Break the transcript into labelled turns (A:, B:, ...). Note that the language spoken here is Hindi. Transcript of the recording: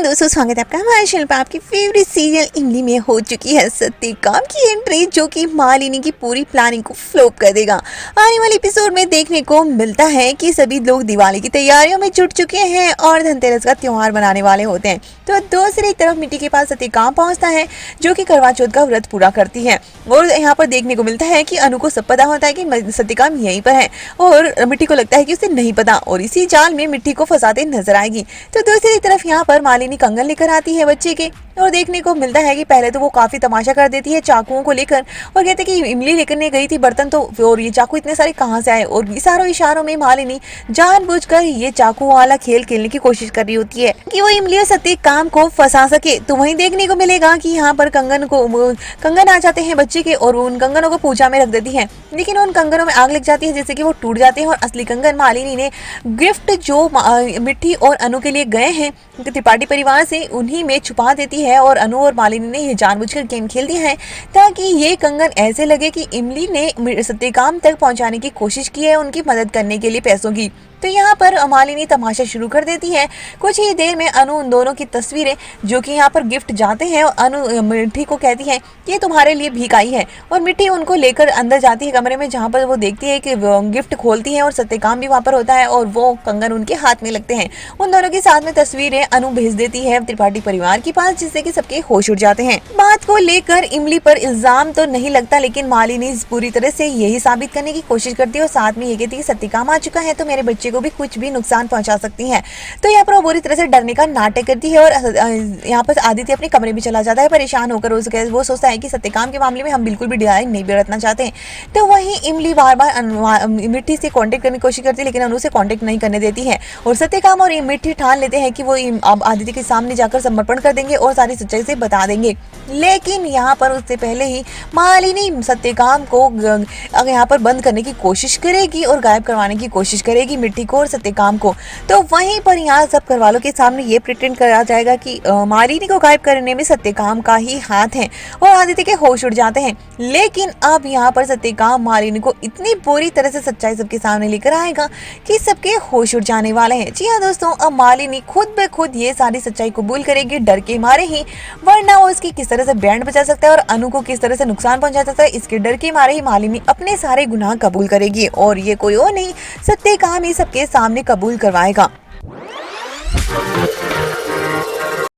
A: दोस्तों, स्वागत है आपका हमारे चैनल पर। आपकी फेवरेट सीरियल इमली में हो चुकी है सत्यकाम की एंट्री, जो कि मालिनी की पूरी प्लानिंग को फ्लॉप कर देगा। आने वाले एपिसोड में देखने को मिलता है कि सभी लोग दिवाली की तैयारियों में जुट चुके हैं और धनतेरस का त्योहार मनाने वाले होते हैं। तो दूसरी तरफ मिट्टी के पास सत्यकाम पहुंचता है, जो कि करवा चौथ का व्रत पूरा करती है। और यहाँ पर देखने को मिलता है कि अनु को सब पता होता है कि सत्यकाम यहीं पर है, और मिट्टी को लगता है कि उसे नहीं पता, और इसी जाल में मिट्टी को फंसाते नजर आएगी। तो दूसरी तरफ यहाँ पर मालिनी कंगन लेकर आती है बच्चे के, और देखने को मिलता है कि पहले तो वो काफी तमाशा कर देती है चाकुओं को लेकर, और कहते हैं कि इमली लेकर ने गई थी बर्तन, तो और ये चाकू इतने सारे कहाँ से आए। और इशारों इशारों में मालिनी जानबूझकर ये चाकू वाला खेल खेलने की कोशिश कर रही होती है कि वो इमली और सत्यकाम को फंसा सके। तो वहीं देखने को मिलेगा कि यहाँ पर कंगन आ जाते हैं बच्चे के, और उन कंगनों को पूजा में रख देती है, लेकिन उन कंगनों में आग लग जाती है, जैसे कि वो टूट जाते हैं। और असली कंगन मालिनी ने गिफ्ट जो मिट्टी और अनु के लिए गए हैं त्रिपाठी परिवार से, उन्हीं में छुपा देती है। और अनु और मालिनी ने ये जानबूझकर गेम खेल दिया है ताकि ये कंगन ऐसे लगे कि इमली ने सत्यकाम तक पहुंचाने की कोशिश की है उनकी मदद करने के लिए पैसों की। तो यहाँ पर मालिनी तमाशा शुरू कर देती है। कुछ ही देर में अनु उन दोनों की तस्वीरें, जो कि यहाँ पर गिफ्ट जाते हैं, और अनु मिट्टी को कहती है ये तुम्हारे लिए भीख आई है, और मिट्टी उनको लेकर अंदर जाती है कमरे में, जहाँ पर वो देखती है कि गिफ्ट खोलती है और सत्यकाम भी वहाँ पर होता है, और वो कंगन उनके हाथ में लगते हैं। उन दोनों के साथ में तस्वीरें अनु भेज देती है त्रिपाठी परिवार के पास, जिससे कि सबके होश उड़ जाते हैं। बात को लेकर इमली पर इल्जाम तो नहीं लगता, लेकिन मालिनी पूरी तरह से यही साबित करने की कोशिश करती है, और साथ में ये कहती है सत्यकाम आ चुका है तो मेरे बच्चे को भी कुछ भी नुकसान पहुंचा सकती है। तो यहाँ पर वो बुरी तरह से डरने का नाटक करती है, और यहाँ पर आदित्य अपने कमरे में चला जाता है परेशान होकर। वो सोचता है कि सत्यकाम के मामले में हम बिल्कुल भी ढिलाई नहीं बरतना चाहते। तो वहीं इमली बार बार मिट्टी से कांटेक्ट करने की कोशिश करती है, लेकिन अनु से कांटेक्ट नहीं करने देती है। और सत्यकाम और मिट्टी ठान लेते हैं कि वो अब आदित्य के सामने जाकर समर्पण कर देंगे और सारी सच्चाई से बता देंगे। लेकिन यहाँ पर उससे पहले ही मालिनी सत्यकाम को यहाँ पर बंद करने की कोशिश करेगी और गायब करवाने की कोशिश करेगी मिट्टी को और सत्यकाम को। तो वहीं पर यहाँ सब घर वालों के सामने ये प्रिटेंड करा जाएगा कि मालिनी को गायब करने में सत्यकाम का ही हाथ है, और आदित्य के होश उड़ जाते हैं। लेकिन अब यहाँ पर सत्यकाम मालिनी को इतनी बुरी तरह से सच्चाई सबके सामने लेकर आएगा कि सबके होश उड़ जाने वाले हैं। जी हाँ दोस्तों, अब मालिनी खुद ब खुद ये सारी सच्चाई कबूल करेगी डर के मारे ही, वरना वो इसकी किस तरह से बैंड बजा सकता है और अनु को किस तरह से नुकसान पहुंचा सकता है, इसके डर के मारे ही मालिनी अपने सारे गुनाह कबूल करेगी, और ये कोई और नहीं सत्यकाम ही सबके सामने कबूल करवाएगा।